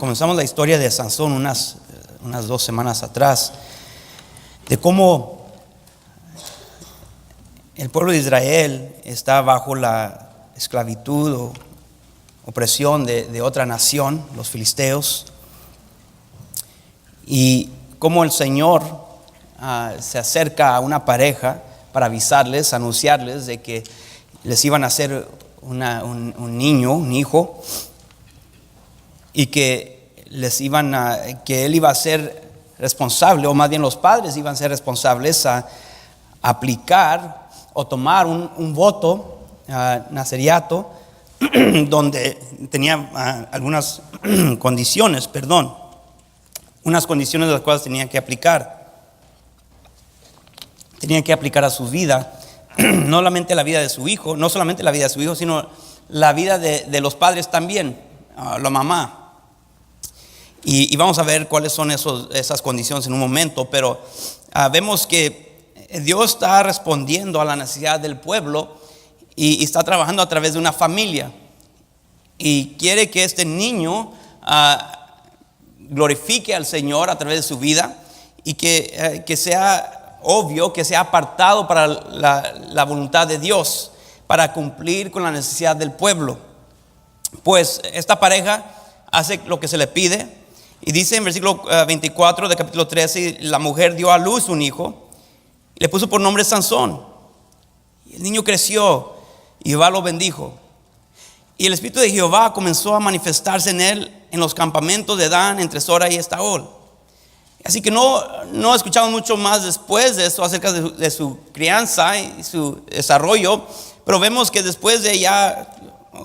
comenzamos la historia de Sansón unas 2 semanas atrás, de cómo el pueblo de Israel está bajo la esclavitud o opresión de otra nación, los filisteos, y cómo el Señor se acerca a una pareja para avisarles, anunciarles de que les iban a hacer un niño, un hijo, y que que él iba a ser responsable, o más bien los padres iban a ser responsables a aplicar o tomar un voto nazariato donde tenía algunas condiciones, unas condiciones de las cuales tenían que aplicar a su vida, no solamente la vida de su hijo, sino la vida de los padres también, la mamá. Y vamos a ver cuáles son esas condiciones en un momento, pero vemos que Dios está respondiendo a la necesidad del pueblo y está trabajando a través de una familia, y quiere que este niño glorifique al Señor a través de su vida, y que sea obvio, que sea apartado para la voluntad de Dios, para cumplir con la necesidad del pueblo. Pues esta pareja hace lo que se le pide, y dice en versículo 24 de capítulo 13: la mujer dio a luz un hijo y le puso por nombre Sansón. Y el niño creció y Jehová lo bendijo. Y el espíritu de Jehová comenzó a manifestarse en él en los campamentos de Dan, entre Sora y Estaol. Así que no escuchamos mucho más después de eso acerca de su crianza y su desarrollo, pero vemos que después de ya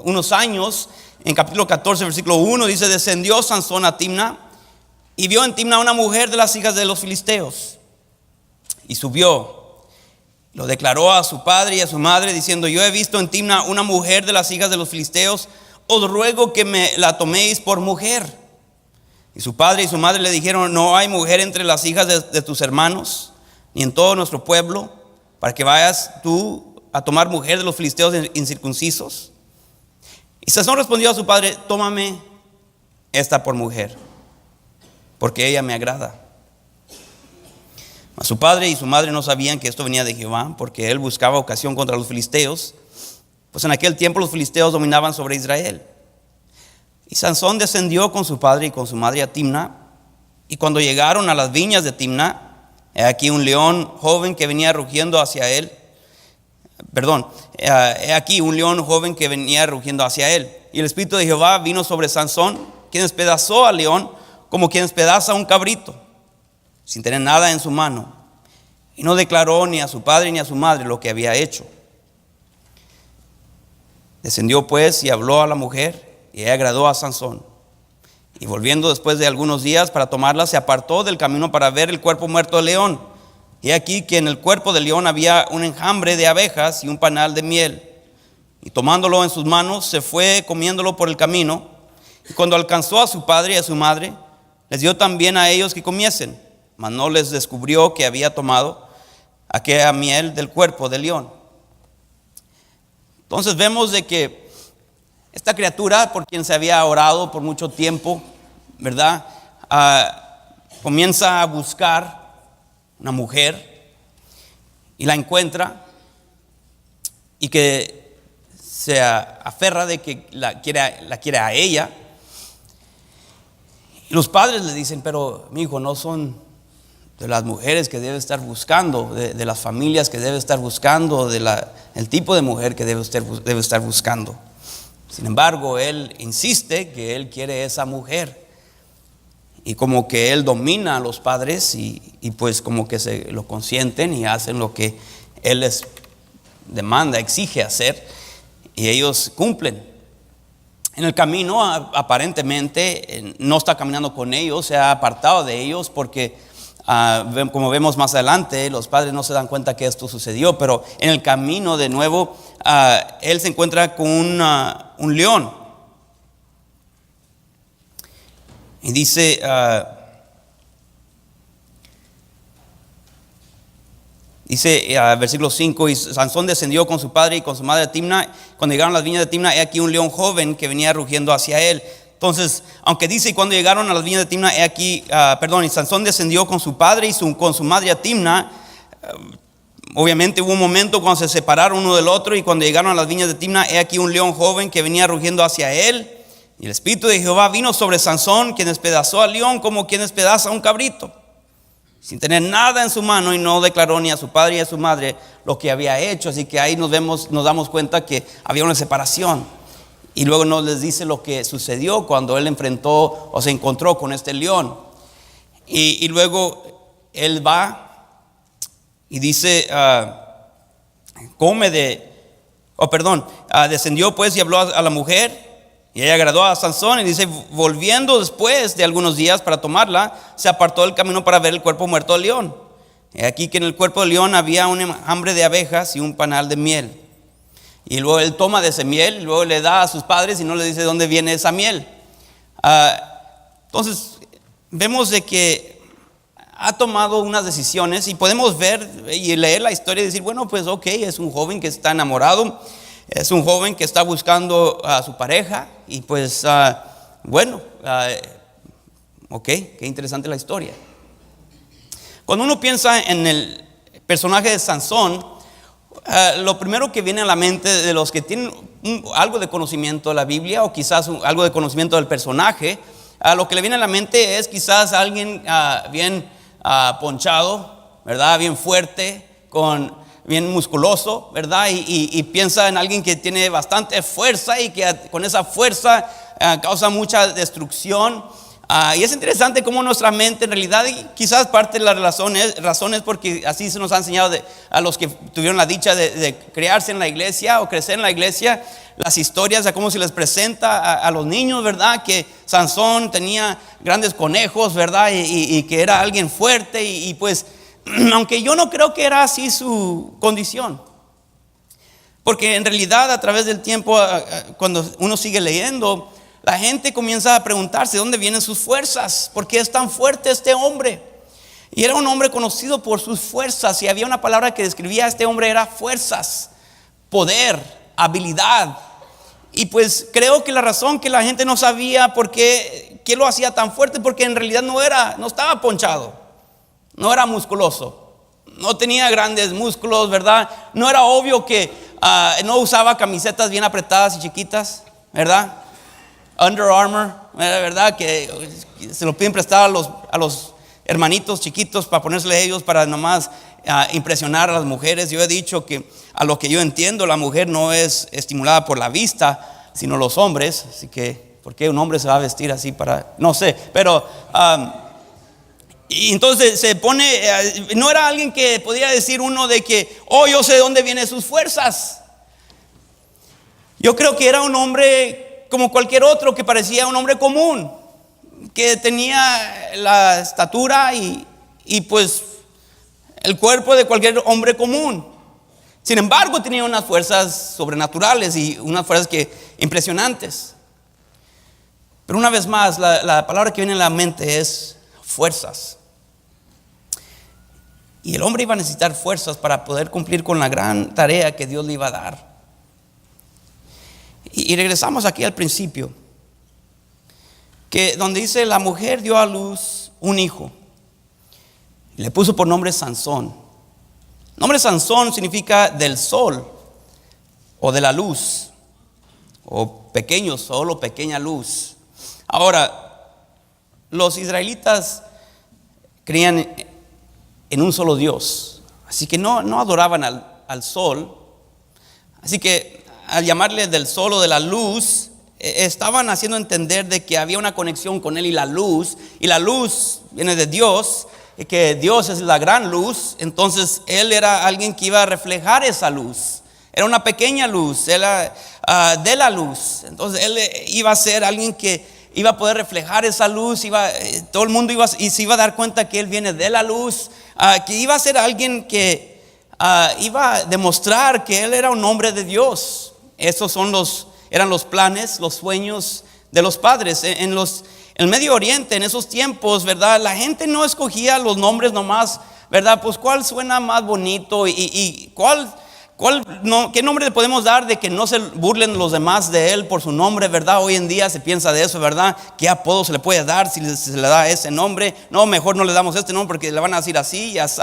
unos años, en capítulo 14, versículo 1, dice: descendió Sansón a Timna y vio en Timna una mujer de las hijas de los filisteos, y subió, lo declaró a su padre y a su madre, diciendo: yo he visto en Timna una mujer de las hijas de los filisteos, os ruego que me la toméis por mujer. Y su padre y su madre le dijeron: no hay mujer entre las hijas de tus hermanos, ni en todo nuestro pueblo, para que vayas tú a tomar mujer de los filisteos incircuncisos. Y Sansón respondió a su padre: tómame esta por mujer, porque ella me agrada. Mas su padre y su madre no sabían que esto venía de Jehová, porque él buscaba ocasión contra los filisteos, pues en aquel tiempo los filisteos dominaban sobre Israel. Y Sansón descendió con su padre y con su madre a Timna, y cuando llegaron a las viñas de Timna, he aquí un león joven que venía rugiendo hacia él. He aquí un león joven que venía rugiendo hacia él. Y el espíritu de Jehová vino sobre Sansón, quien despedazó al león como quien despedaza un cabrito, sin tener nada en su mano. Y no declaró ni a su padre ni a su madre lo que había hecho. Descendió pues y habló a la mujer, y ella agradó a Sansón. Y volviendo después de algunos días para tomarla, se apartó del camino para ver el cuerpo muerto del león. Y aquí que en el cuerpo del león había un enjambre de abejas y un panal de miel. Y tomándolo en sus manos, se fue comiéndolo por el camino. Y cuando alcanzó a su padre y a su madre, les dio también a ellos que comiesen, mas no les descubrió que había tomado aquella miel del cuerpo del león. Entonces vemos de que esta criatura, por quien se había orado por mucho tiempo, ¿verdad? Comienza a buscar una mujer y la encuentra, y que se aferra de que la quiere a ella. Y los padres le dicen: pero mi hijo, no son de las mujeres que debe estar buscando, de las familias que debe estar buscando, el tipo de mujer que debe estar buscando. Sin embargo, él insiste que él quiere esa mujer, y como que él domina a los padres, y pues como que se lo consienten y hacen lo que él les demanda, exige hacer, y ellos cumplen. En el camino, aparentemente no está caminando con ellos, se ha apartado de ellos, porque como vemos más adelante, los padres no se dan cuenta que esto sucedió. Pero en el camino de nuevo, él se encuentra con un león, y dice versículo 5: y Sansón descendió con su padre y con su madre a Timna. Cuando llegaron a las viñas de Timna, he aquí un león joven que venía rugiendo hacia él. Entonces, aunque dice, y cuando llegaron a las viñas de Timna, he aquí, y Sansón descendió con su padre y con su madre a Timna. Obviamente hubo un momento cuando se separaron uno del otro, y cuando llegaron a las viñas de Timna, he aquí un león joven que venía rugiendo hacia él. Y el espíritu de Jehová vino sobre Sansón, quien despedazó al león como quien despedaza a un cabrito, sin tener nada en su mano, y no declaró ni a su padre ni a su madre lo que había hecho. Así que ahí nos damos cuenta que había una separación. Y luego nos les dice lo que sucedió cuando él enfrentó o se encontró con este león. Y luego él va y dice, descendió pues y habló a la mujer. Y ella agradó a Sansón, y dice, volviendo después de algunos días para tomarla, se apartó del camino para ver el cuerpo muerto del león. Y aquí que en el cuerpo del león había un hambre de abejas y un panal de miel. Y luego él toma de ese miel y luego le da a sus padres y no le dice de dónde viene esa miel. Entonces vemos de que ha tomado unas decisiones, y podemos ver y leer la historia y decir, bueno, pues ok, es un joven que está enamorado. Es un joven que está buscando a su pareja, y pues ok, qué interesante la historia. Cuando uno piensa en el personaje de Sansón, lo primero que viene a la mente de los que tienen algo de conocimiento de la Biblia, o quizás algo de conocimiento del personaje, lo que le viene a la mente es quizás alguien bien ponchado, ¿verdad? Bien fuerte, bien musculoso, ¿verdad? Y piensa en alguien que tiene bastante fuerza y que con esa fuerza causa mucha destrucción. Y es interesante cómo nuestra mente en realidad, y quizás parte de las razones porque así se nos ha enseñado a los que tuvieron la dicha de criarse en la iglesia o crecer en la iglesia, las historias de cómo se les presenta a los niños, ¿verdad? Que Sansón tenía grandes conejos, ¿verdad? Y que era alguien fuerte, y pues aunque yo no creo que era así su condición, porque en realidad a través del tiempo, cuando uno sigue leyendo, la gente comienza a preguntarse dónde vienen sus fuerzas, por qué es tan fuerte este hombre. Y era un hombre conocido por sus fuerzas, y había una palabra que describía a este hombre, era fuerzas, poder, habilidad. Y pues creo que la razón que la gente no sabía por qué lo hacía tan fuerte, porque en realidad no estaba ponchado. No era musculoso, no tenía grandes músculos, ¿verdad? No era obvio que no usaba camisetas bien apretadas y chiquitas, ¿verdad? Under Armour, ¿verdad? Que se lo piden prestado a los hermanitos chiquitos para ponérsele a ellos para nomás impresionar a las mujeres. Yo he dicho que a lo que yo entiendo, la mujer no es estimulada por la vista, sino los hombres. Así que, ¿por qué un hombre se va a vestir así no sé, pero y entonces se pone, no era alguien que podía decir uno de que, yo sé de dónde vienen sus fuerzas. Yo creo que era un hombre como cualquier otro, que parecía un hombre común, que tenía la estatura y pues el cuerpo de cualquier hombre común. Sin embargo, tenía unas fuerzas sobrenaturales y unas fuerzas impresionantes. Pero una vez más, la palabra que viene a la mente es fuerzas. Y el hombre iba a necesitar fuerzas para poder cumplir con la gran tarea que Dios le iba a dar. Y regresamos aquí al principio, que donde dice, la mujer dio a luz un hijo, y le puso por nombre Sansón. El nombre Sansón significa del sol, o de la luz, o pequeño sol, o pequeña luz. Ahora, los israelitas creían en un solo Dios, así que no adoraban al sol. Así que al llamarle del sol o de la luz, estaban haciendo entender de que había una conexión con él y la luz viene de Dios, y que Dios es la gran luz. Entonces él era alguien que iba a reflejar esa luz, era una pequeña luz, era de la luz. Entonces él iba a ser alguien que iba a poder reflejar esa luz, todo el mundo se iba a dar cuenta que él viene de la luz, que iba a ser alguien que iba a demostrar que él era un hombre de Dios. Esos eran los planes, los sueños de los padres. En el Medio Oriente, en esos tiempos, ¿verdad? La gente no escogía los nombres nomás, ¿verdad? Pues cuál suena más bonito y cuál ¿Qué nombre le podemos dar de que no se burlen los demás de él por su nombre, verdad? Hoy en día se piensa de eso, ¿verdad? ¿Qué apodo se le puede dar si se le da ese nombre? No, mejor no le damos este nombre porque le van a decir así y así.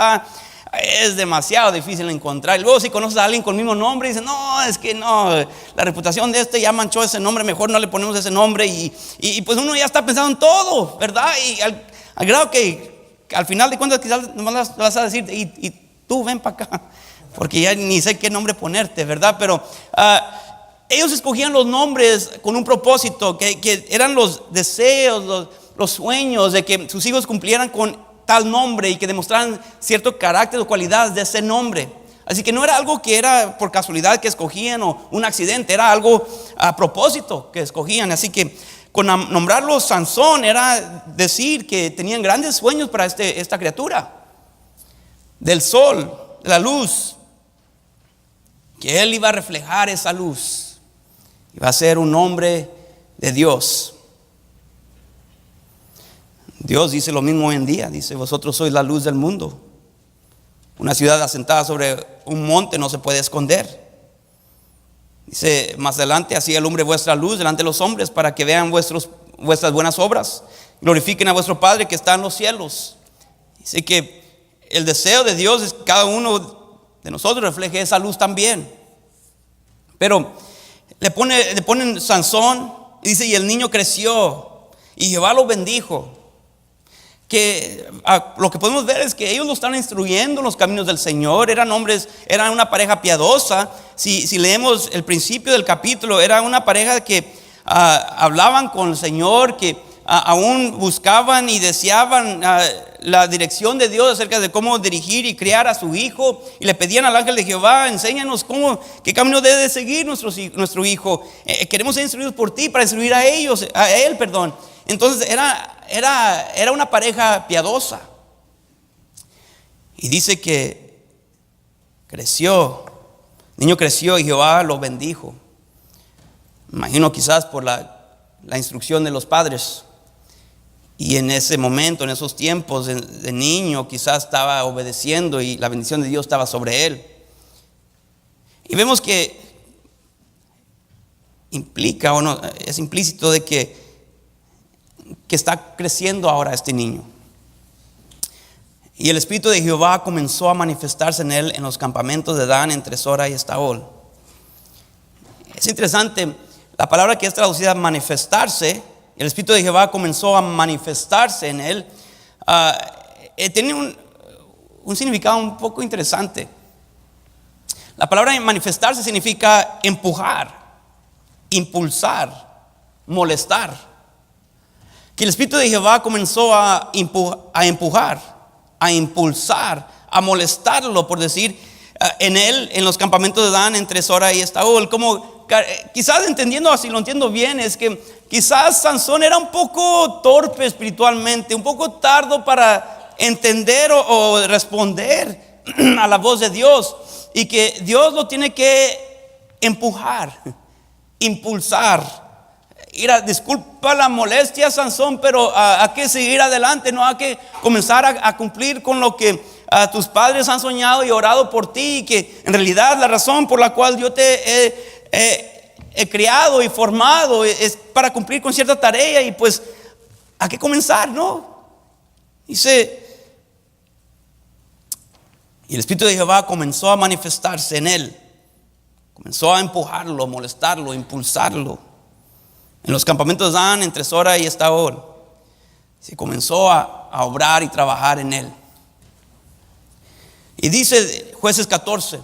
Es demasiado difícil encontrar. Y luego si conoces a alguien con el mismo nombre y dices, no, es que no, la reputación de este ya manchó ese nombre, mejor no le ponemos ese nombre. Y pues uno ya está pensando en todo, ¿verdad? Y al grado que al final de cuentas quizás nomás vas a decir, y tú ven para acá, porque ya ni sé qué nombre ponerte, ¿verdad? Pero ellos escogían los nombres con un propósito, que eran los deseos, los sueños de que sus hijos cumplieran con tal nombre y que demostraran cierto carácter o cualidades de ese nombre. Así que no era algo que era por casualidad que escogían o un accidente, era algo a propósito que escogían. Así que con nombrarlo Sansón era decir que tenían grandes sueños para esta criatura. Del sol, de la luz, que él iba a reflejar esa luz, iba a ser un hombre de Dios. Dios dice lo mismo hoy en día, dice, vosotros sois la luz del mundo. Una ciudad asentada sobre un monte no se puede esconder. Dice más adelante, así alumbre vuestra luz delante de los hombres para que vean vuestras buenas obras, glorifiquen a vuestro Padre que está en los cielos. Dice que el deseo de Dios es que cada uno de nosotros refleje esa luz también. Pero le ponen Sansón, y dice, y el niño creció y Jehová lo bendijo. Que lo que podemos ver es que ellos lo están instruyendo en los caminos del Señor. Eran hombres, eran una pareja piadosa. Si leemos el principio del capítulo, era una pareja que hablaban con el Señor, que aún buscaban y deseaban la dirección de Dios acerca de cómo dirigir y criar a su hijo, y le pedían al ángel de Jehová, enséñanos qué camino debe de seguir nuestro hijo. Queremos ser instruidos por ti para instruir a él. Entonces era una pareja piadosa. Y dice que el niño creció y Jehová lo bendijo. Imagino quizás por la instrucción de los padres. Y en ese momento, en esos tiempos de niño, quizás estaba obedeciendo y la bendición de Dios estaba sobre él. Y vemos que implica o no, es implícito de que está creciendo ahora este niño. Y el Espíritu de Jehová comenzó a manifestarse en él en los campamentos de Dan entre Sora y Estaol. Es interesante, la palabra que es traducida manifestarse, el Espíritu de Jehová comenzó a manifestarse en él, tiene un significado un poco interesante. La palabra manifestarse significa empujar, impulsar, molestar. Que el Espíritu de Jehová comenzó a empujar, a impulsar, a molestarlo, por decir, en él, en los campamentos de Dan entre Sora y Estaol. Como quizás entendiendo, así lo entiendo bien, es que quizás Sansón era un poco torpe espiritualmente, un poco tardo para entender o responder a la voz de Dios, y que Dios lo tiene que empujar, impulsar. Disculpa la molestia, Sansón, pero hay que seguir adelante, no hay que comenzar a cumplir con lo que tus padres han soñado y orado por ti, y que en realidad la razón por la cual yo te he criado y formado es para cumplir con cierta tarea, y pues hay que comenzar, ¿no? Dice, y el Espíritu de Jehová comenzó a manifestarse en él, comenzó a empujarlo, molestarlo, impulsarlo. En los campamentos de Dan entre Sora y Estaol, se comenzó a obrar y trabajar en él. Y dice Jueces 14,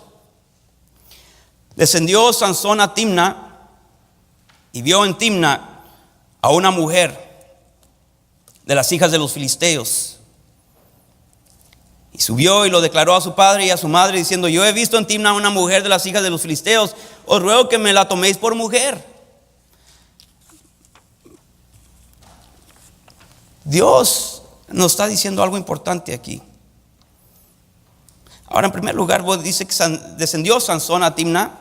descendió Sansón a Timna y vio en Timna a una mujer de las hijas de los filisteos. Y subió y lo declaró a su padre y a su madre, diciendo, yo he visto en Timna a una mujer de las hijas de los filisteos, os ruego que me la toméis por mujer. Dios nos está diciendo algo importante aquí. Ahora, en primer lugar, dice que descendió Sansón a Timna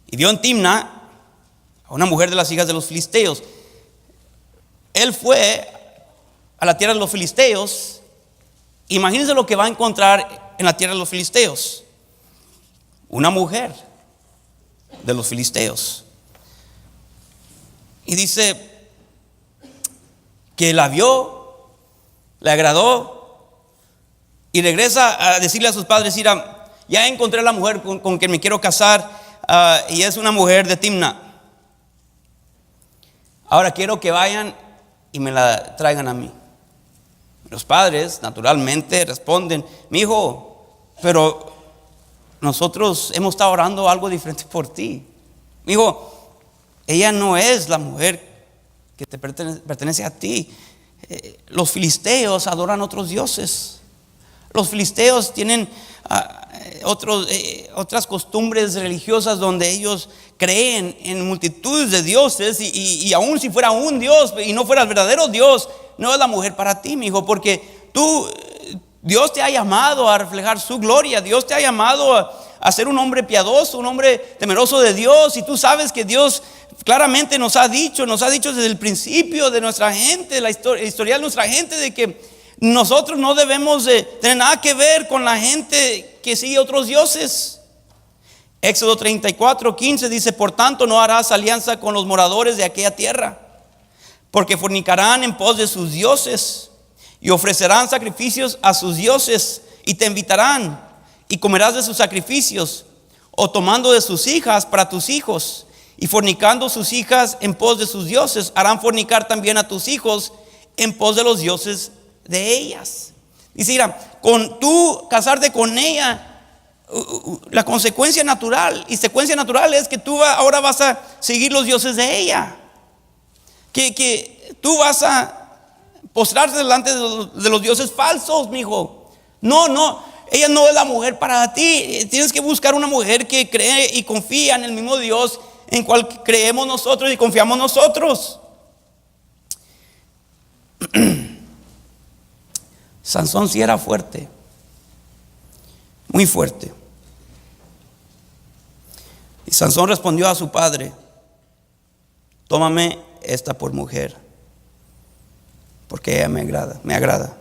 y vio en Timna a una mujer de las hijas de los filisteos. Él fue a la tierra de los filisteos. Imagínense lo que va a encontrar en la tierra de los filisteos. una mujer de los filisteos. Y dice que la vio, le agradó y regresa a decirle a sus padres: mira, ya encontré a la mujer con quien me quiero casar, y es una mujer de Timna. Ahora quiero que vayan y me la traigan a mí. Los padres naturalmente responden: mi hijo, pero nosotros hemos estado orando algo diferente por ti. Mi hijo, ella no es la mujer que te pertenece a ti. Los filisteos adoran otros dioses. Los filisteos tienen otras costumbres religiosas donde ellos creen en multitudes de dioses, y aun si fuera un dios y no fuera el verdadero Dios, no es la mujer para ti, mi hijo, porque Dios te ha llamado a reflejar su gloria. Dios te ha llamado a ser un hombre piadoso, un hombre temeroso de Dios. Y tú sabes que Dios claramente nos ha dicho desde el principio de nuestra gente, la historia de nuestra gente, de que nosotros no debemos de tener nada que ver con la gente que sigue otros dioses. Éxodo 34:15 dice: por tanto no harás alianza con los moradores de aquella tierra, porque fornicarán en pos de sus dioses y ofrecerán sacrificios a sus dioses, y te invitarán y comerás de sus sacrificios, o tomando de sus hijas para tus hijos, y fornicando sus hijas en pos de sus dioses, harán fornicar también a tus hijos en pos de los dioses de ellas. Dice: mira, con tú casarte con ella, la consecuencia natural y secuencia natural es que tú ahora vas a seguir los dioses de ella, que tú vas a postrarte delante de los dioses falsos, mi hijo. No, ella no es la mujer para ti. Tienes que buscar una mujer que cree y confía en el mismo Dios en cual creemos nosotros y confiamos nosotros. Sansón sí era fuerte, muy fuerte. Y Sansón respondió a su padre: tómame esta por mujer, porque ella me agrada.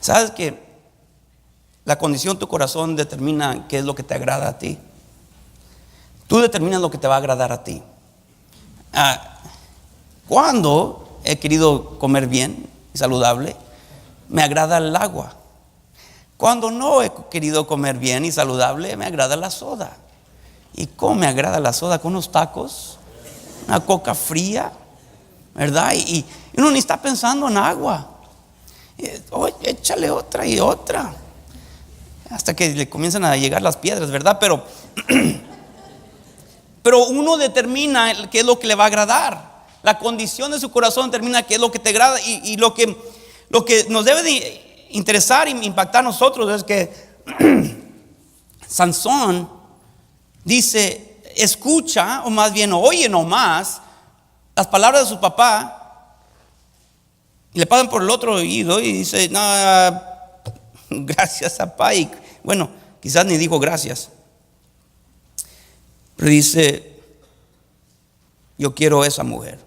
¿Sabes que la condición de tu corazón determina qué es lo que te agrada a ti? Tú determinas lo que te va a agradar a ti. Cuando he querido comer bien y saludable, me agrada el agua. Cuando no he querido comer bien y saludable, me agrada la soda. ¿Y cómo me agrada la soda? Con unos tacos, una coca fría, ¿verdad? Y uno ni está pensando en agua. Oye, échale otra y otra, hasta que le comienzan a llegar las piedras, ¿verdad? Pero uno determina qué es lo que le va a agradar. La condición de su corazón determina qué es lo que te agrada. Y lo que nos debe de interesar e impactar a nosotros es que Sansón dice, escucha, o más bien oye nomás las palabras de su papá, y le pasan por el otro oído y dice: no, gracias, papá. Y bueno, quizás ni dijo gracias, pero dice: yo quiero esa mujer,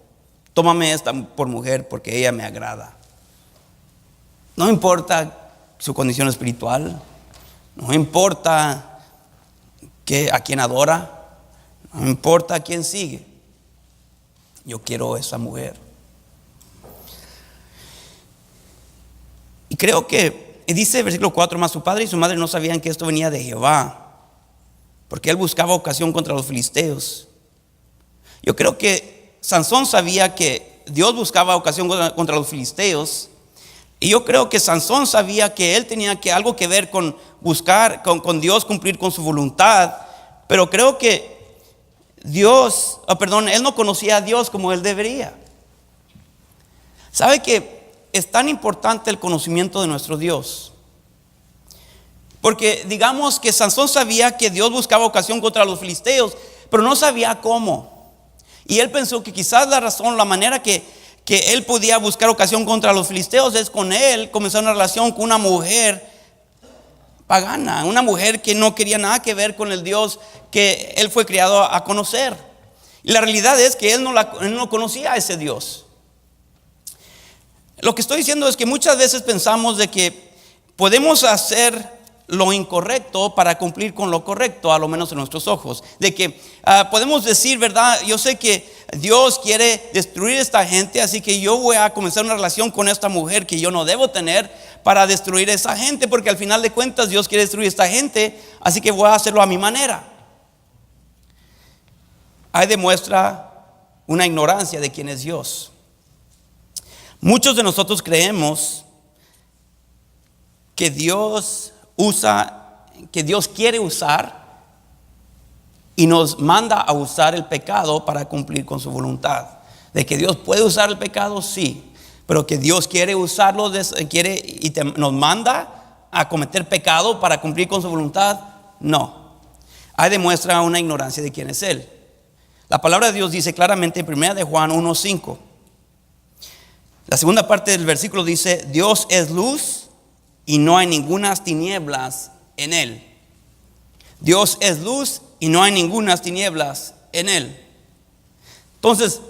tómame esta por mujer, porque ella me agrada. No importa su condición espiritual, no importa a quién adora, no importa a quién sigue, yo quiero esa mujer. Y creo que dice versículo 4: mas su padre y su madre no sabían que esto venía de Jehová, porque él buscaba ocasión contra los filisteos. Yo creo que Sansón sabía que Dios buscaba ocasión contra los filisteos, y yo creo que Sansón sabía que él tenía algo que ver con buscar con Dios, cumplir con su voluntad. Pero creo que él no conocía a Dios como él debería. ¿Sabe que es tan importante el conocimiento de nuestro Dios? Porque digamos que Sansón sabía que Dios buscaba ocasión contra los filisteos, pero no sabía cómo. Y él pensó que quizás la manera que él podía buscar ocasión contra los filisteos es con él comenzar una relación con una mujer pagana, una mujer que no quería nada que ver con el Dios que él fue criado a conocer. Y la realidad es que él no conocía a ese Dios. Lo que estoy diciendo es que muchas veces pensamos de que podemos hacer lo incorrecto para cumplir con lo correcto, a lo menos en nuestros ojos. De que podemos decir, ¿verdad? Yo sé que Dios quiere destruir a esta gente, así que yo voy a comenzar una relación con esta mujer que yo no debo tener para destruir a esa gente, porque al final de cuentas Dios quiere destruir a esta gente, así que voy a hacerlo a mi manera. Ahí demuestra una ignorancia de quién es Dios. Muchos de nosotros creemos que Dios quiere usar y nos manda a usar el pecado para cumplir con su voluntad. De que Dios puede usar el pecado, sí, pero que Dios quiere usarlo, nos manda a cometer pecado para cumplir con su voluntad, no. Ahí demuestra una ignorancia de quién es Él. La palabra de Dios dice claramente en 1 de Juan 1:5. La segunda parte del versículo dice: Dios es luz y no hay ningunas tinieblas en Él. Dios es luz y no hay ningunas tinieblas en Él. Entonces,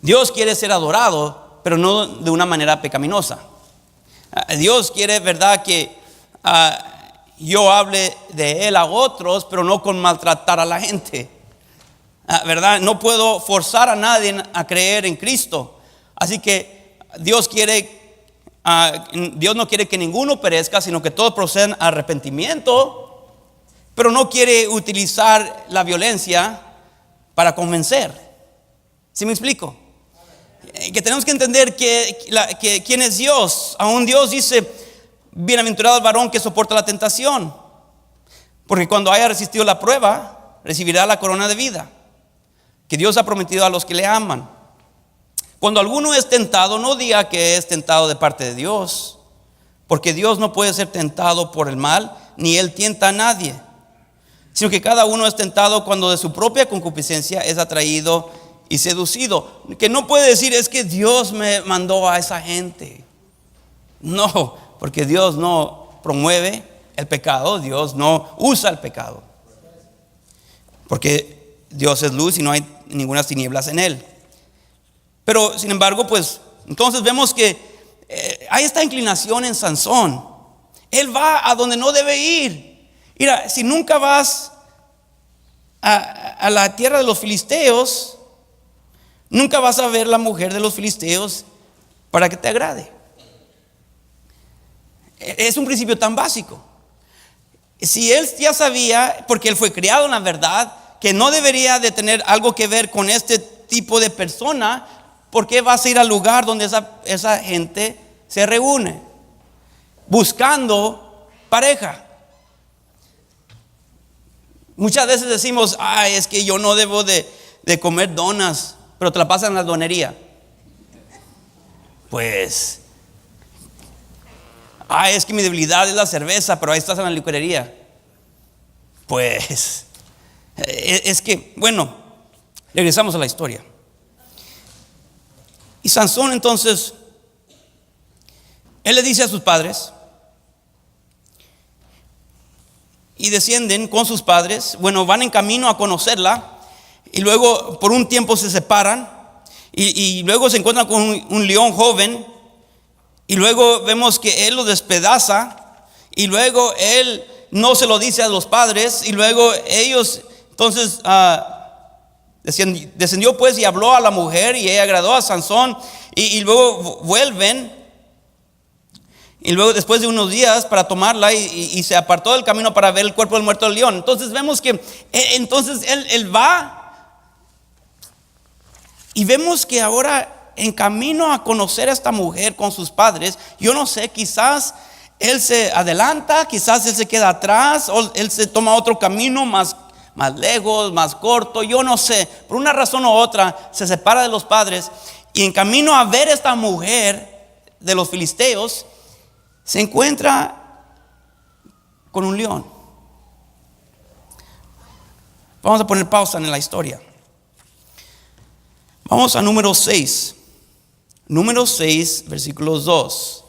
Dios quiere ser adorado, pero no de una manera pecaminosa. Dios quiere, ¿verdad?, que yo hable de Él a otros, pero no con maltratar a la gente. ¿Verdad? No puedo forzar a nadie a creer en Cristo. Así que Dios no quiere que ninguno perezca, sino que todos procedan a arrepentimiento, pero no quiere utilizar la violencia para convencer. ¿Sí me explico? Que tenemos que entender que quién es Dios. Aún Dios dice: bienaventurado el varón que soporta la tentación, porque cuando haya resistido la prueba, recibirá la corona de vida que Dios ha prometido a los que le aman. Cuando alguno es tentado, no diga que es tentado de parte de Dios, porque Dios no puede ser tentado por el mal, ni Él tienta a nadie, sino que cada uno es tentado cuando de su propia concupiscencia es atraído y seducido. Que no puede decir: es que Dios me mandó a esa gente. No, porque Dios no promueve el pecado, Dios no usa el pecado, porque Dios es luz y no hay ninguna tinieblas en Él. Pero sin embargo, pues entonces vemos que hay esta inclinación en Sansón. Él va a donde no debe ir. Mira, si nunca vas a la tierra de los filisteos, nunca vas a ver la mujer de los filisteos para que te agrade. Es un principio tan básico. Si él ya sabía, porque él fue criado en la verdad, que no debería de tener algo que ver con este tipo de persona, ¿por qué vas a ir al lugar donde esa gente se reúne buscando pareja? Muchas veces decimos: es que yo no debo de comer donas, pero te la pasan en la donería. Pues, es que mi debilidad es la cerveza, pero ahí estás en la licorería. Pues, es que, bueno, regresamos a la historia. Y Sansón entonces, él le dice a sus padres, y descienden con sus padres. Bueno, van en camino a conocerla, y luego por un tiempo se separan, y luego se encuentran con un león joven, y luego vemos que él lo despedaza, y luego él no se lo dice a los padres, y luego ellos entonces descendió pues y habló a la mujer, y ella agradó a Sansón, y luego vuelven, y luego después de unos días para tomarla, y se apartó del camino para ver el cuerpo del muerto del león. Entonces vemos que entonces él va, y vemos que ahora en camino a conocer a esta mujer con sus padres, yo no sé, quizás él se adelanta, quizás él se queda atrás, o él se toma otro camino más lejos, más corto, yo no sé, por una razón u otra se separa de los padres, y en camino a ver a esta mujer de los filisteos se encuentra con un león. Vamos a poner pausa en la historia. Vamos a número 6. Número 6, versículos 2.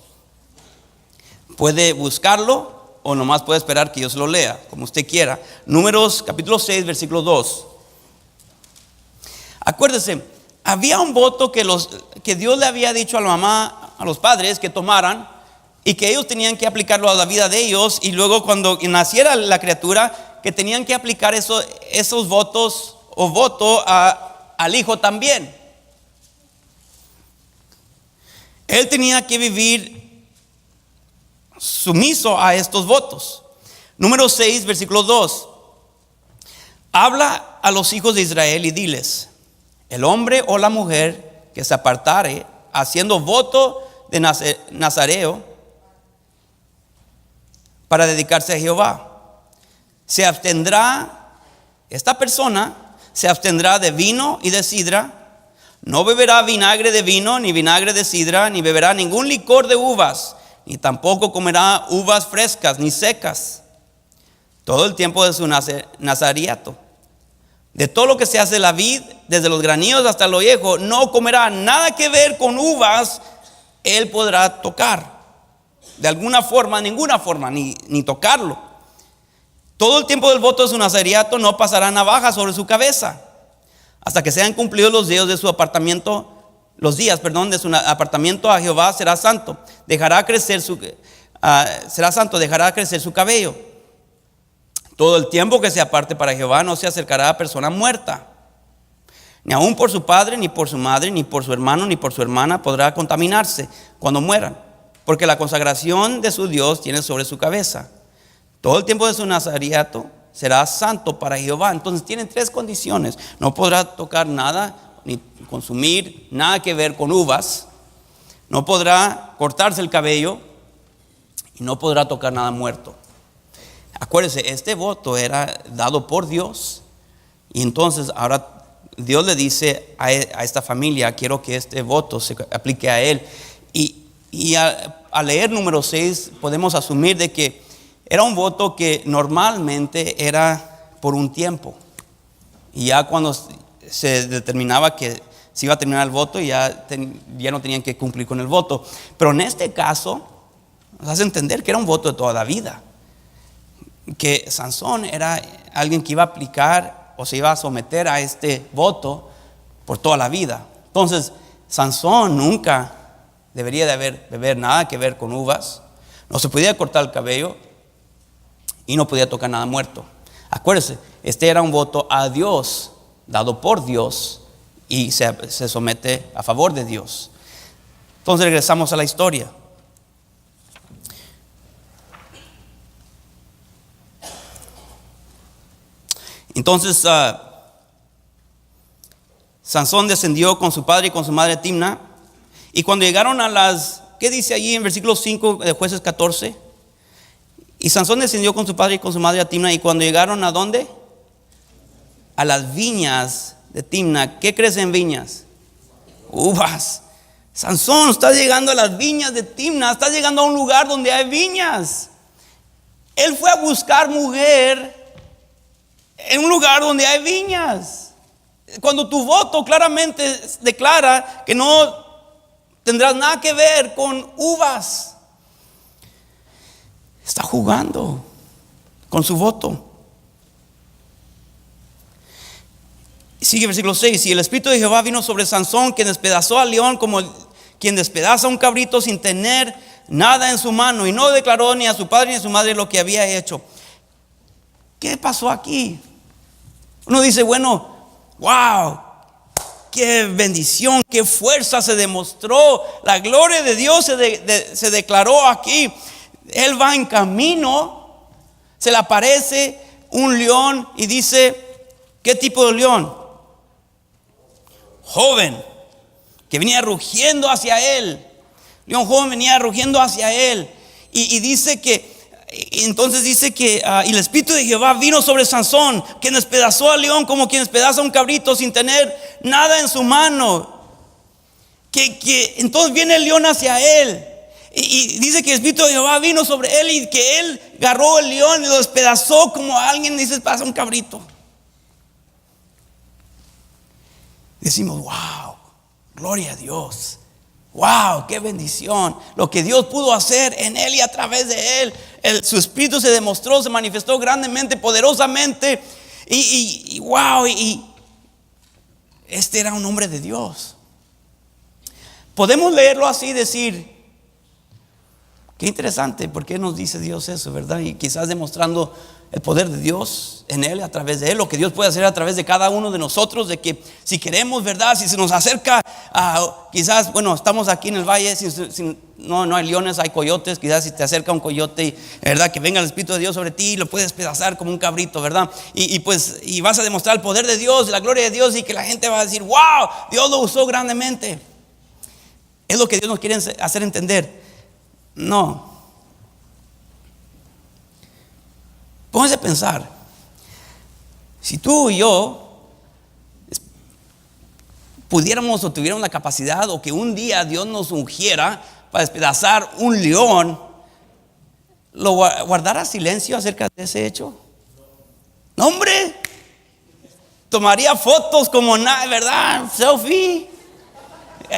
Puede buscarlo o nomás puede esperar que yo se lo lea, como usted quiera. Números capítulo 6, versículo 2. Acuérdese, había un voto que Dios le había dicho a la mamá, a los padres que tomaran, y que ellos tenían que aplicarlo a la vida de ellos, y luego cuando naciera la criatura, que tenían que aplicar esos votos o voto al hijo también. Él tenía que vivir sumiso a estos votos. Número 6, versículo 2. Habla a los hijos de Israel y diles: el hombre o la mujer que se apartare haciendo voto de nazareo para dedicarse a Jehová, se abstendrá, esta persona se abstendrá de vino y de sidra. No beberá vinagre de vino, ni vinagre de sidra, ni beberá ningún licor de uvas, ni tampoco comerá uvas frescas ni secas, todo el tiempo de su nazariato. De todo lo que se hace de la vid, desde los granillos hasta lo viejo, no comerá. Nada que ver con uvas él podrá tocar, de alguna forma, ninguna forma, ni tocarlo. Todo el tiempo del voto de su nazariato no pasará navaja sobre su cabeza, hasta que sean cumplidos los días de su apartamiento. Los días, de su apartamiento a Jehová será santo. Dejará crecer dejará crecer su cabello. Todo el tiempo que se aparte para Jehová no se acercará a persona muerta, ni aun por su padre, ni por su madre, ni por su hermano, ni por su hermana podrá contaminarse cuando mueran, porque la consagración de su Dios tiene sobre su cabeza. Todo el tiempo de su nazariato será santo para Jehová. Entonces tienen 3 condiciones: no podrá tocar nada, ni consumir nada que ver con uvas, no podrá cortarse el cabello, y no podrá tocar nada muerto. Acuérdense, este voto era dado por Dios, y entonces ahora Dios le dice a esta familia: quiero que este voto se aplique a él. Y al leer número 6 podemos asumir de que era un voto que normalmente era por un tiempo, y ya cuando se determinaba que se iba a terminar el voto, ya no tenían que cumplir con el voto. Pero en este caso nos hace entender que era un voto de toda la vida, que Sansón era alguien que iba a aplicar o se iba a someter a este voto por toda la vida. Entonces Sansón nunca debería de beber nada que ver con uvas, no se podía cortar el cabello y no podía tocar nada muerto. Acuérdense, este era un voto a Dios, dado por Dios, y se somete a favor de Dios. Entonces regresamos a la historia. Entonces Sansón descendió con su padre y con su madre Timna, y cuando llegaron ¿qué dice allí en versículo 5 de Jueces 14? Y Sansón descendió con su padre y con su madre a Timna, y cuando llegaron ¿a dónde? A las viñas de Timna. ¿Qué crecen viñas? Uvas. Sansón está llegando a las viñas de Timna, está llegando a un lugar donde hay viñas. Él fue a buscar mujer en un lugar donde hay viñas. Cuando tu voto claramente declara que no tendrás nada que ver con uvas, está jugando con su voto. Sigue versículo 6. Y el Espíritu de Jehová vino sobre Sansón, quien despedazó al león como quien despedaza a un cabrito sin tener nada en su mano, y no declaró ni a su padre ni a su madre lo que había hecho. ¿Qué pasó aquí? Uno dice, bueno, wow, qué bendición, qué fuerza se demostró, la gloria de Dios se declaró aquí. Él va en camino, se le aparece un león y dice, ¿qué tipo de león? Joven, que venía rugiendo hacia él. León joven venía rugiendo hacia él. Y dice que, entonces dice que y el Espíritu de Jehová vino sobre Sansón, quien despedazó al león como quien despedaza a un cabrito sin tener nada en su mano. Entonces viene el león hacia él. Y dice que el Espíritu de Jehová vino sobre él, y que él agarró el león y lo despedazó como alguien dice pasa un cabrito. Decimos, wow, gloria a Dios. Wow, qué bendición. Lo que Dios pudo hacer en él y a través de él. Su espíritu se demostró, se manifestó grandemente, poderosamente. Y wow, este era un hombre de Dios. Podemos leerlo así y decir, Qué interesante, ¿por qué nos dice Dios eso, verdad? Y quizás demostrando el poder de Dios en Él, a través de Él, lo que Dios puede hacer a través de cada uno de nosotros, de que si queremos, verdad, si se nos acerca quizás, bueno, estamos aquí en el valle, no hay leones, hay coyotes, quizás si te acerca un coyote, verdad, que venga el Espíritu de Dios sobre ti, lo puedes despedazar como un cabrito, verdad, y vas a demostrar el poder de Dios, la gloria de Dios, y que la gente va a decir, wow, Dios lo usó grandemente. Es lo que Dios nos quiere hacer entender. No. Pónganse a pensar. Si tú y yo pudiéramos o tuviéramos la capacidad, o que un día Dios nos ungiera para despedazar un león, ¿lo guardara silencio acerca de ese hecho? No, hombre. Tomaría fotos como nada, ¿verdad? Selfie.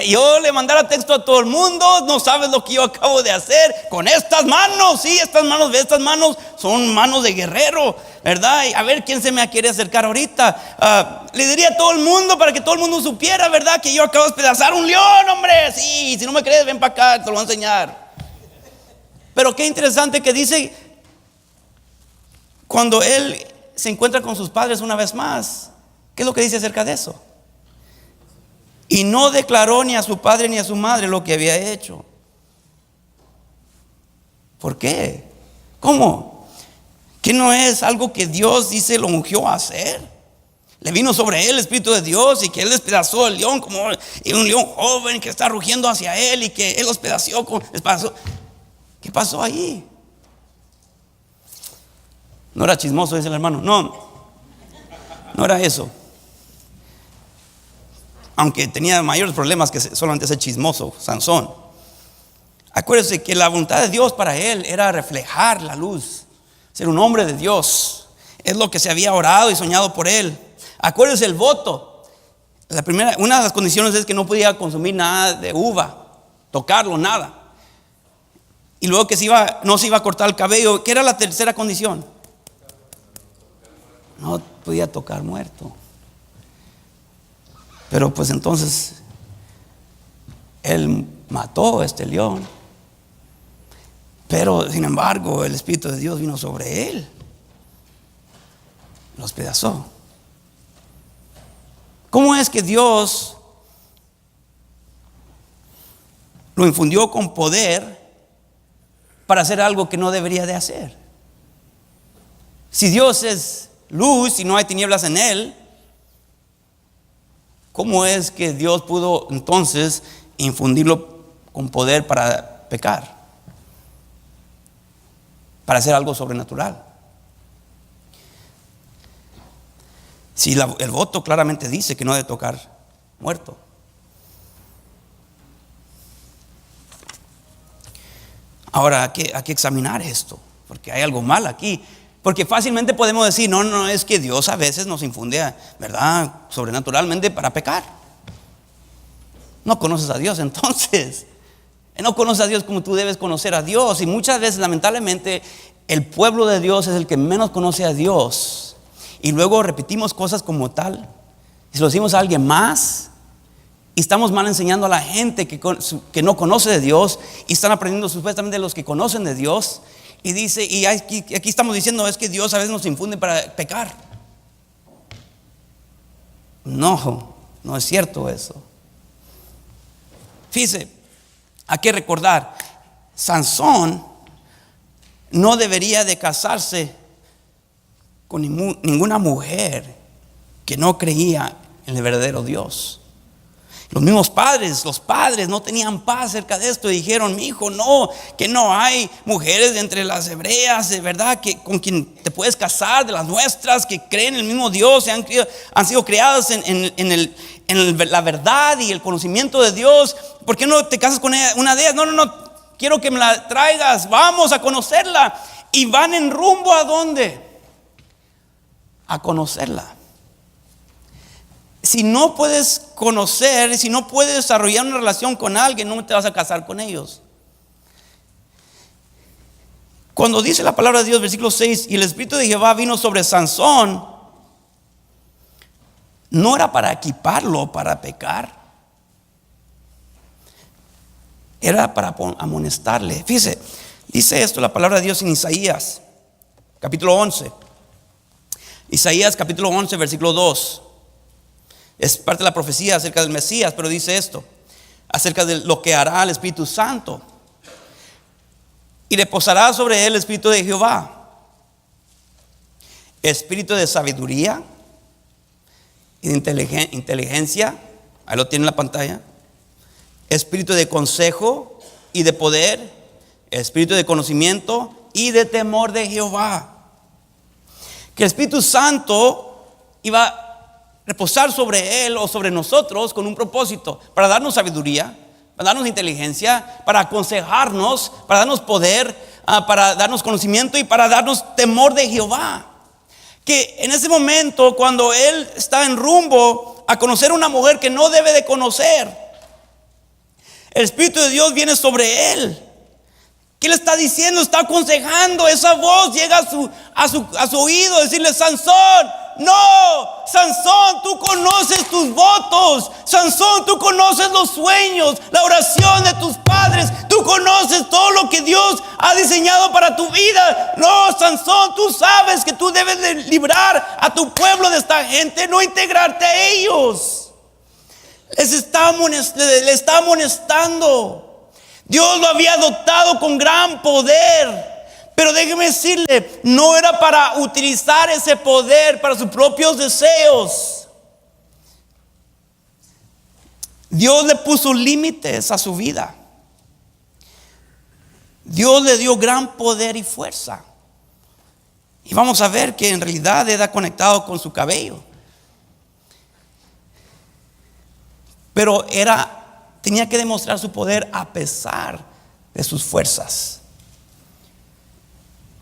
Yo le mandara texto a todo el mundo. No sabes lo que yo acabo de hacer con estas manos. Sí, estas manos son manos de guerrero, ¿verdad? Y a ver quién se me quiere acercar ahorita. Le diría a todo el mundo para que todo el mundo supiera, ¿verdad? Que yo acabo de despedazar un león, hombre. Sí, si no me crees, ven para acá, te lo voy a enseñar. Pero qué interesante que dice, cuando él se encuentra con sus padres una vez más, ¿qué es lo que dice acerca de eso? Y no declaró ni a su padre ni a su madre lo que había hecho. ¿Por qué? ¿Cómo? ¿Que no es algo que Dios dice lo ungió a hacer? Le vino sobre él el Espíritu de Dios, y que él despedazó al león como un león joven que está rugiendo hacia él, y que él los despedazó. ¿Qué pasó ahí? No era chismoso, dice el hermano. No era eso. Aunque tenía mayores problemas que solamente ser chismoso, Sansón. Acuérdense que la voluntad de Dios para él era reflejar la luz, ser un hombre de Dios. Es lo que se había orado y soñado por él. Acuérdense el voto. Una de las condiciones es que no podía consumir nada de uva, tocarlo, nada. Y luego que no se iba a cortar el cabello. ¿Qué era la tercera condición? No podía tocar muerto. Pero pues entonces él mató a este león. Pero sin embargo el Espíritu de Dios vino sobre él, los despedazó. ¿Cómo es que Dios lo infundió con poder para hacer algo que no debería de hacer? Si Dios es luz y no hay tinieblas en él, ¿cómo es que Dios pudo entonces infundirlo con poder para pecar? Para hacer algo sobrenatural. Si el voto claramente dice que no debe tocar muerto. Ahora hay que examinar esto, porque hay algo mal aquí. Porque fácilmente podemos decir, no, es que Dios a veces nos infunde, ¿verdad?, sobrenaturalmente para pecar. No conoces a Dios entonces. No conoces a Dios como tú debes conocer a Dios. Y muchas veces, lamentablemente, el pueblo de Dios es el que menos conoce a Dios. Y luego repetimos cosas como tal, y se lo decimos a alguien más, y estamos mal enseñando a la gente que no conoce de Dios, y están aprendiendo supuestamente de los que conocen de Dios. Y dice, y aquí estamos diciendo, es que Dios a veces nos infunde para pecar. No es cierto eso. Fíjese, hay que recordar, Sansón no debería de casarse con ninguna mujer que no creía en el verdadero Dios. Los mismos padres, no tenían paz acerca de esto, y dijeron, mi hijo, que no hay mujeres de entre las hebreas, de verdad, que con quien te puedes casar, de las nuestras, que creen en el mismo Dios, han sido creadas en la verdad y el conocimiento de Dios. ¿Por qué no te casas con una de ellas? No, quiero que me la traigas, vamos a conocerla. Y van en rumbo ¿a dónde? A conocerla. Si no puedes conocer, si no puedes desarrollar una relación con alguien, no te vas a casar con ellos. Cuando dice la palabra de Dios, versículo 6, y el Espíritu de Jehová vino sobre Sansón, no era para equiparlo para pecar, era para amonestarle. Fíjese, Dice esto la palabra de Dios en Isaías, capítulo 11. Isaías, capítulo 11, versículo 2. Es parte de la profecía acerca del Mesías, pero dice esto, acerca de lo que hará el Espíritu Santo. Y reposará sobre él el Espíritu de Jehová, espíritu de sabiduría y de inteligencia, ahí lo tiene en la pantalla, espíritu de consejo y de poder, espíritu de conocimiento y de temor de Jehová. Que el Espíritu Santo iba a reposar sobre él o sobre nosotros con un propósito, para darnos sabiduría, para darnos inteligencia, para aconsejarnos, para darnos poder, para darnos conocimiento y para darnos temor de Jehová. Que en ese momento, cuando él está en rumbo a conocer a una mujer que no debe de conocer, el Espíritu de Dios viene sobre él. ¿Qué le está diciendo? Está aconsejando. Esa voz llega a su oído, decirle: Sansón, no, Sansón, tú conoces tus votos. Sansón, tú conoces los sueños, la oración de tus padres. Tú conoces todo lo que Dios ha diseñado para tu vida. No, Sansón, tú sabes que tú debes de librar a tu pueblo de esta gente, no integrarte a ellos. Le está amonestando. Dios lo había dotado con gran poder, pero déjeme decirle, no era para utilizar ese poder para sus propios deseos. Dios le puso límites a su vida. Dios le dio gran poder y fuerza. Y vamos a ver que en realidad era conectado con su cabello. Pero tenía que demostrar su poder a pesar de sus fuerzas,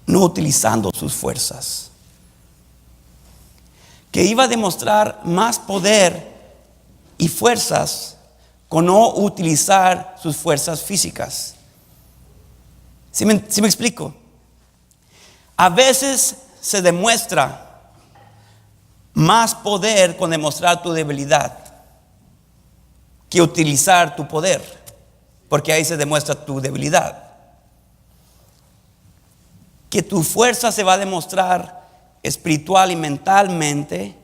no utilizando sus fuerzas. Que iba a demostrar más poder y fuerzas con no utilizar sus fuerzas físicas. ¿Sí me explico? A veces se demuestra más poder con demostrar tu debilidad que utilizar tu poder, porque ahí se demuestra tu debilidad. Que tu fuerza se va a demostrar espiritual y mentalmente,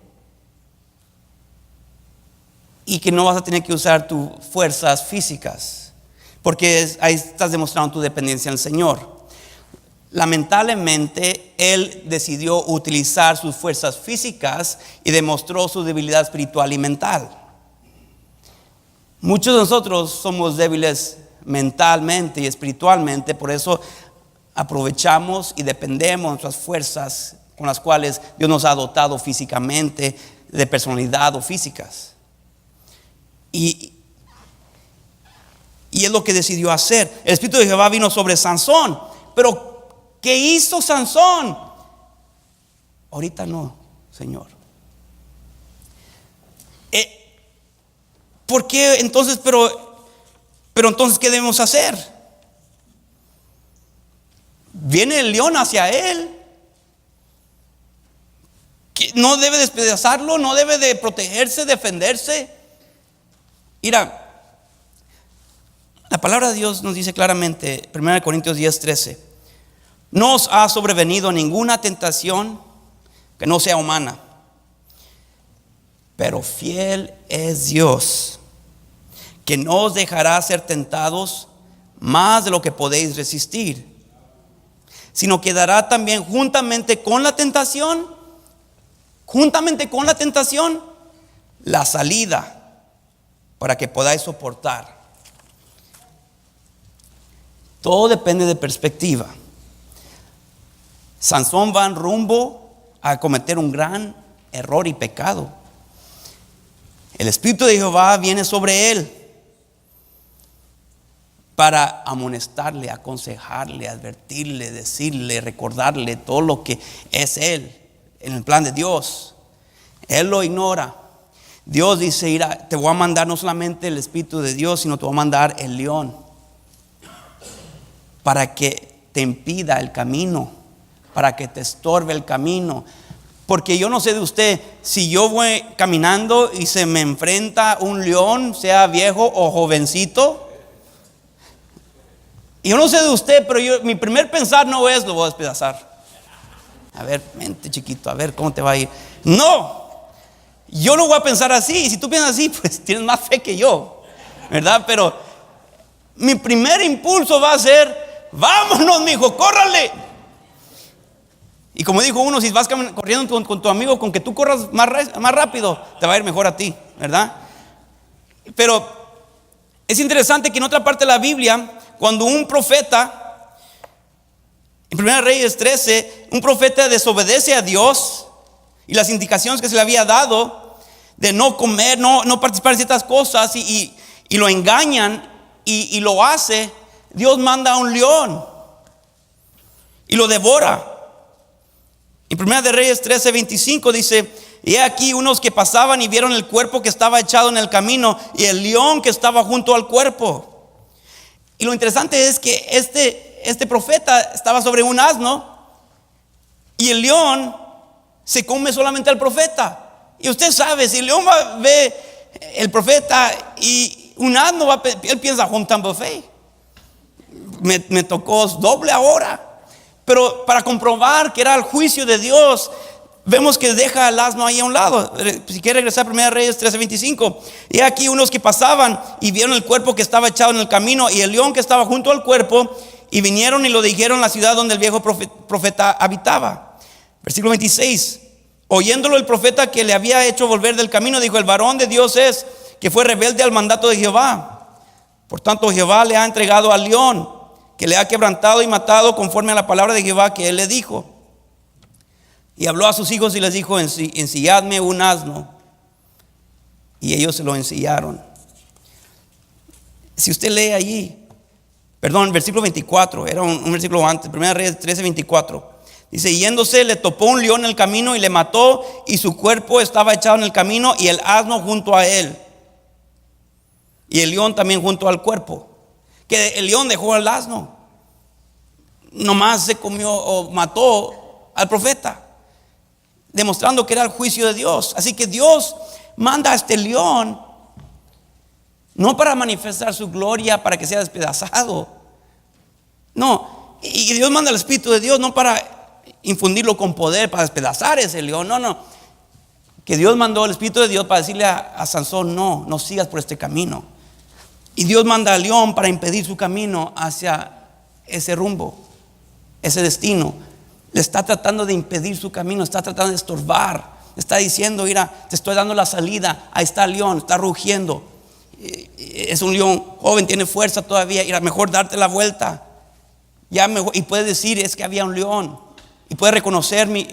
y que no vas a tener que usar tus fuerzas físicas, porque ahí estás demostrando tu dependencia en el Señor. Lamentablemente, él decidió utilizar sus fuerzas físicas y demostró su debilidad espiritual y mental. Muchos de nosotros somos débiles mentalmente y espiritualmente, por eso aprovechamos y dependemos de nuestras fuerzas con las cuales Dios nos ha dotado físicamente, de personalidad o físicas. Y es lo que decidió hacer. El Espíritu de Jehová vino sobre Sansón, pero ¿qué hizo Sansón? Ahorita no, Señor. ¿Por qué entonces? Pero entonces, ¿qué debemos hacer? Viene el león hacia él. No debe despedazarlo, no debe de protegerse, defenderse. Mira, la palabra de Dios nos dice claramente, 1 Corintios 10:13: no os ha sobrevenido ninguna tentación que no sea humana, pero fiel es Dios, que no os dejará ser tentados más de lo que podéis resistir, sino que dará también juntamente con la tentación, la salida para que podáis soportar. Todo depende de perspectiva. Sansón va en rumbo a cometer un gran error y pecado. El Espíritu de Jehová viene sobre él para amonestarle, aconsejarle, advertirle, decirle, recordarle todo lo que es él en el plan de Dios. Él lo ignora. Dios dice: mira, te voy a mandar no solamente el Espíritu de Dios, sino te voy a mandar el león para que te impida el camino, para que te estorbe el camino. Porque yo no sé de usted, si yo voy caminando y se me enfrenta un león, sea viejo o jovencito, Y yo no sé de usted, pero mi primer pensar no es lo voy a despedazar. A ver, mente chiquito, a ver cómo te va a ir. No, yo no voy a pensar así. Si tú piensas así, pues tienes más fe que yo, ¿verdad? Pero mi primer impulso va a ser: vámonos, mijo, córrale. Y como dijo uno, si vas corriendo con tu amigo, con que tú corras más rápido, te va a ir mejor a ti, ¿verdad? Pero es interesante que en otra parte de la Biblia, cuando un profeta, en 1 Reyes 13, un profeta desobedece a Dios y las indicaciones que se le había dado de no comer, no participar en ciertas cosas, y lo engañan y lo hace, Dios manda a un león y lo devora. En 1 Reyes 13:25 dice: y he aquí unos que pasaban y vieron el cuerpo que estaba echado en el camino y el león que estaba junto al cuerpo. Y lo interesante es que este profeta estaba sobre un asno y el león se come solamente al profeta. Y usted sabe, si el león ve el profeta y un asno él piensa: juntan buffet, me tocó doble ahora. Pero para comprobar que era el juicio de Dios, vemos que deja al asno ahí a un lado. Si quiere regresar a 1 Reyes 13:25. Y aquí unos que pasaban y vieron el cuerpo que estaba echado en el camino y el león que estaba junto al cuerpo, y vinieron y lo dijeron en la ciudad donde el viejo profeta habitaba. Versículo 26. Oyéndolo el profeta que le había hecho volver del camino, dijo: el varón de Dios es, que fue rebelde al mandato de Jehová. Por tanto Jehová le ha entregado al león, que le ha quebrantado y matado conforme a la palabra de Jehová que él le dijo. Y habló a sus hijos y les dijo: ensilladme un asno. Y ellos se lo ensillaron. Si usted lee allí, versículo 24, era un versículo antes, 1 Reyes 13:24. Dice: yéndose le topó un león en el camino y le mató, y su cuerpo estaba echado en el camino y el asno junto a él, y el león también junto al cuerpo. Que el león dejó al asno, nomás se comió o mató al profeta, demostrando que era el juicio de Dios. Así que Dios manda a este león no para manifestar su gloria, para que sea despedazado. No, y Dios manda al Espíritu de Dios no para infundirlo con poder, para despedazar ese león. No, que Dios mandó el Espíritu de Dios para decirle a Sansón: no sigas por este camino. Y Dios manda al león para impedir su camino hacia ese rumbo, ese destino. Le está tratando de impedir su camino, está tratando de estorbar. Está diciendo: mira, te estoy dando la salida. Ahí está el león, está rugiendo. Es un león joven, tiene fuerza todavía. Mira, mejor darte la vuelta. Y puedes decir: es que había un león. Y puedes reconocer mi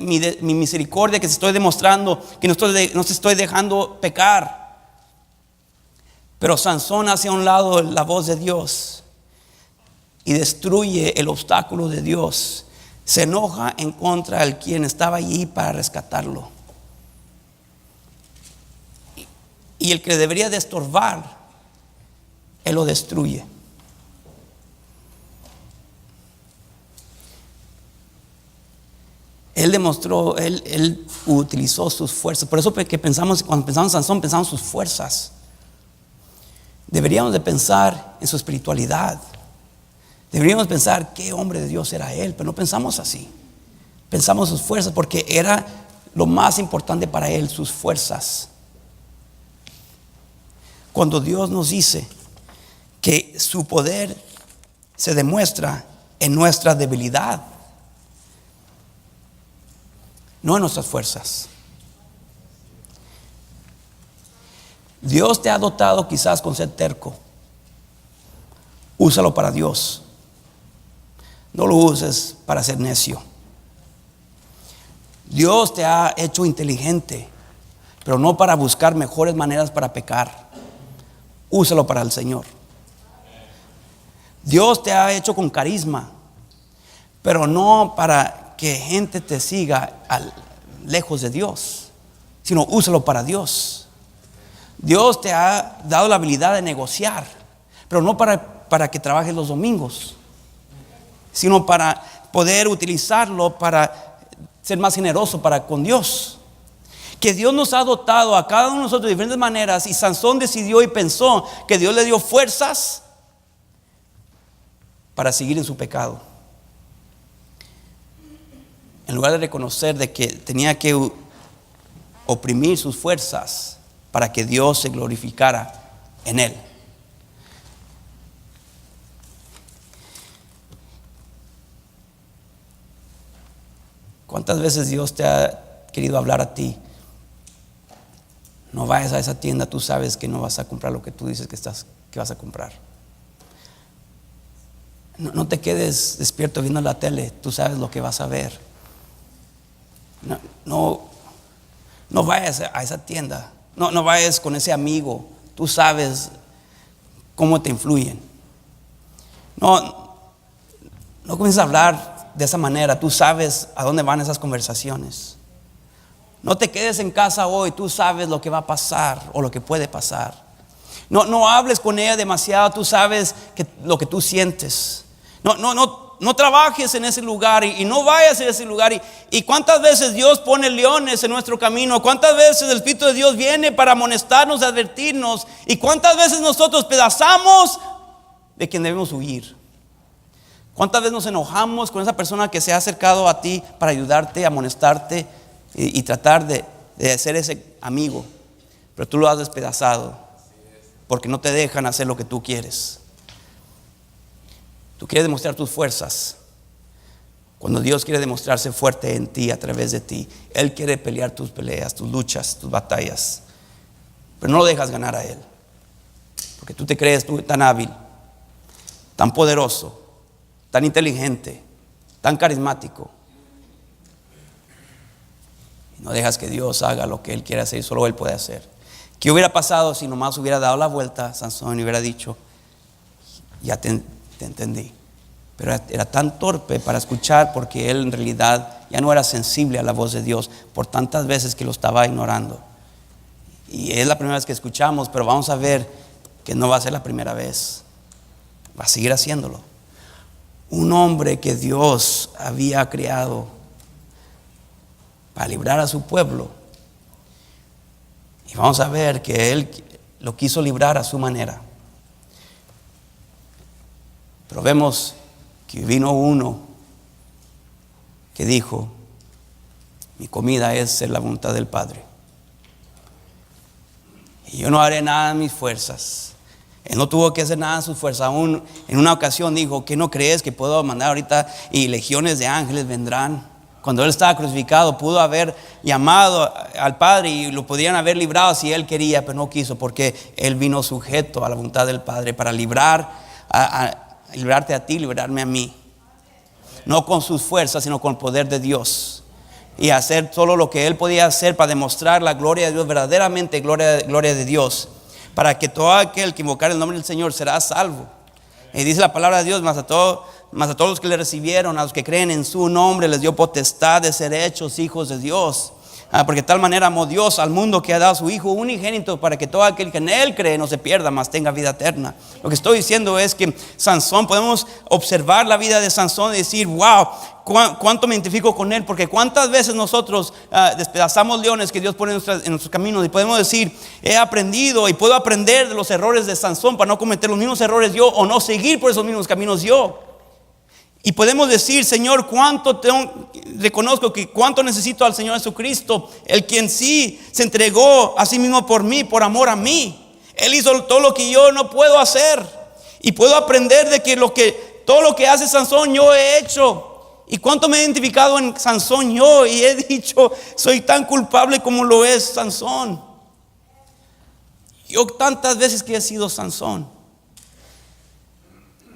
misericordia, que te estoy demostrando, que no te estoy dejando pecar. Pero Sansón hace a un lado la voz de Dios y destruye el obstáculo de Dios. Se enoja en contra del quien estaba allí para rescatarlo. Y el que debería de estorbar, él lo destruye. Él demostró, él utilizó sus fuerzas. Por eso que cuando pensamos en Sansón, pensamos en sus fuerzas. Deberíamos de pensar en su espiritualidad. Deberíamos pensar qué hombre de Dios era él, pero no pensamos así. Pensamos en sus fuerzas, porque era lo más importante para él, sus fuerzas. Cuando Dios nos dice que su poder se demuestra en nuestra debilidad, no en nuestras fuerzas. Dios te ha dotado quizás con ser terco. Úsalo para Dios. No lo uses para ser necio. Dios te ha hecho inteligente, pero no para buscar mejores maneras para pecar. Úsalo para el Señor. Dios te ha hecho con carisma, pero no para que gente te siga lejos de Dios, sino úsalo para Dios. Dios te ha dado la habilidad de negociar, pero no para que trabajes los domingos, sino para poder utilizarlo para ser más generoso con Dios. Que Dios nos ha dotado a cada uno de nosotros de diferentes maneras, y Sansón decidió y pensó que Dios le dio fuerzas para seguir en su pecado. En lugar de reconocer de que tenía que oprimir sus fuerzas para que Dios se glorificara en él. ¿Cuántas veces Dios te ha querido hablar a ti? No vayas a esa tienda, tú sabes que no vas a comprar lo que tú dices que vas a comprar. No te quedes despierto viendo la tele, tú sabes lo que vas a ver. No vayas a esa tienda, no vayas con ese amigo, tú sabes cómo te influyen. No comiences a hablar de esa manera, tú sabes a dónde van esas conversaciones. No te quedes en casa hoy, tú sabes lo que va a pasar o lo que puede pasar. No hables con ella demasiado, tú sabes lo que tú sientes. No trabajes en ese lugar y no vayas a ese lugar. Y cuántas veces Dios pone leones en nuestro camino, cuántas veces el Espíritu de Dios viene para amonestarnos, advertirnos, y cuántas veces nosotros pedazamos de quien debemos huir. Cuántas veces nos enojamos con esa persona que se ha acercado a ti para ayudarte, amonestarte y tratar de ser ese amigo, pero tú lo has despedazado porque no te dejan hacer lo que tú quieres. Tú quieres demostrar tus fuerzas cuando Dios quiere demostrarse fuerte en ti, a través de ti. Él quiere pelear tus peleas, tus luchas, tus batallas, pero no lo dejas ganar a Él, porque tú te crees tú tan hábil, tan poderoso, tan inteligente, tan carismático. No dejas que Dios haga lo que Él quiere hacer y solo Él puede hacer. ¿Qué hubiera pasado si nomás hubiera dado la vuelta Sansón y hubiera dicho: ya te entendí? Pero era tan torpe para escuchar, porque él en realidad ya no era sensible a la voz de Dios por tantas veces que lo estaba ignorando. Y es la primera vez que escuchamos, pero vamos a ver que no va a ser la primera vez. Va a seguir haciéndolo. Un hombre que Dios había creado para librar a su pueblo, y vamos a ver que Él lo quiso librar a su manera. Pero vemos que vino uno que dijo: mi comida es hacer la voluntad del Padre, y yo no haré nada en mis fuerzas. Él no tuvo que hacer nada en sus fuerzas. Aún en una ocasión dijo: ¿qué no crees que puedo mandar ahorita y legiones de ángeles vendrán? Cuando Él estaba crucificado, pudo haber llamado al Padre y lo podrían haber librado si Él quería, pero no quiso, porque Él vino sujeto a la voluntad del Padre para librarte a ti, librarme a mí. No con sus fuerzas, sino con el poder de Dios, y hacer solo lo que Él podía hacer para demostrar la gloria de Dios, verdaderamente gloria de Dios, para que todo aquel que invocar el nombre del Señor será salvo. Y dice la palabra de Dios: más a todos los que le recibieron, a los que creen en su nombre, les dio potestad de ser hechos hijos de Dios. Porque de tal manera amó Dios al mundo, que ha dado a su Hijo unigénito, para que todo aquel que en Él cree no se pierda, mas tenga vida eterna. Lo que estoy diciendo es que Sansón, podemos observar la vida de Sansón y decir: wow, cuánto me identifico con él. Porque cuántas veces nosotros despedazamos leones que Dios pone en nuestros caminos, y podemos decir: he aprendido y puedo aprender de los errores de Sansón para no cometer los mismos errores yo, o no seguir por esos mismos caminos yo. Y podemos decir: Señor, reconozco que cuánto necesito al Señor Jesucristo, el quien sí se entregó a sí mismo por mí, por amor a mí. Él hizo todo lo que yo no puedo hacer, y puedo aprender de que todo lo que hace Sansón yo he hecho. Y cuánto me he identificado en Sansón yo, y he dicho: soy tan culpable como lo es Sansón. Yo tantas veces que he sido Sansón,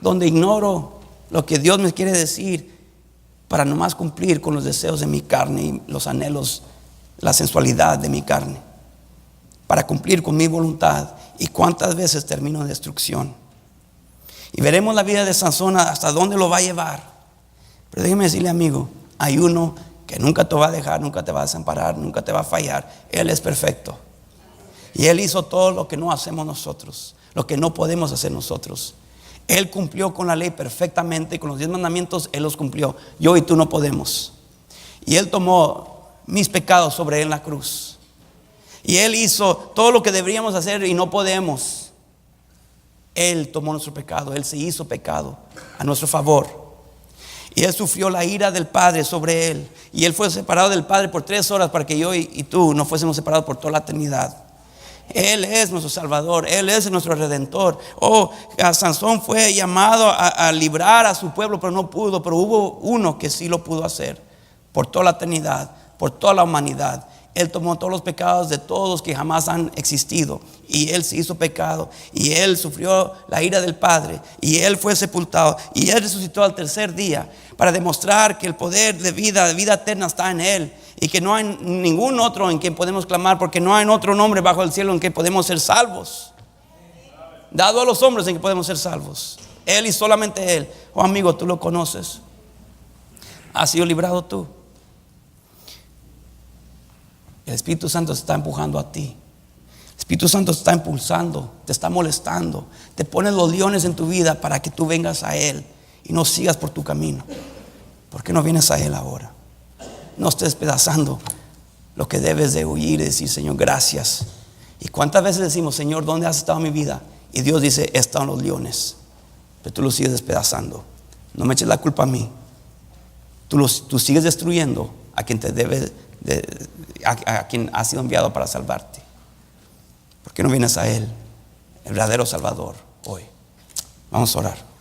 donde ignoro lo que Dios me quiere decir, para nomás cumplir con los deseos de mi carne y los anhelos, la sensualidad de mi carne, para cumplir con mi voluntad. Y cuántas veces termino en destrucción. Y veremos la vida de Sansón hasta dónde lo va a llevar. Pero déjeme decirle, amigo, hay uno que nunca te va a dejar, nunca te va a desamparar, nunca te va a fallar. Él es perfecto, y Él hizo todo lo que no hacemos nosotros, lo que no podemos hacer nosotros. Él cumplió con la ley perfectamente, con los 10 mandamientos Él los cumplió. Yo y tú no podemos. Y Él tomó mis pecados sobre Él en la cruz, y Él hizo todo lo que deberíamos hacer y no podemos. Él tomó nuestro pecado, Él se hizo pecado a nuestro favor. Y Él sufrió la ira del Padre sobre Él. Y Él fue separado del Padre por 3 horas para que yo y tú no fuésemos separados por toda la eternidad. Él es nuestro Salvador, Él es nuestro Redentor. Sansón fue llamado a librar a su pueblo, pero no pudo. Pero hubo uno que sí lo pudo hacer por toda la eternidad, por toda la humanidad. Él tomó todos los pecados de todos que jamás han existido, y Él se hizo pecado, y Él sufrió la ira del Padre, y Él fue sepultado, y Él resucitó al tercer día para demostrar que el poder de vida eterna está en Él, y que no hay ningún otro en quien podemos clamar, porque no hay otro nombre bajo el cielo en que podemos ser salvos, dado a los hombres en que podemos ser salvos. Él y solamente Él. Amigo, tú lo conoces. ¿Has sido librado tú? El Espíritu Santo te está empujando a ti. El Espíritu Santo te está impulsando, te está molestando, te pone los leones en tu vida para que tú vengas a Él y no sigas por tu camino. ¿Por qué no vienes a Él ahora? No estés despedazando lo que debes de huir y decir: Señor, gracias. ¿Y cuántas veces decimos: Señor, ¿dónde has estado en mi vida? Y Dios dice: he estado en los leones. Pero tú los sigues despedazando. No me eches la culpa a mí. Tú sigues destruyendo a quien te debe a quien ha sido enviado para salvarte. ¿Por qué no vienes a Él, el verdadero Salvador, hoy? Vamos a orar.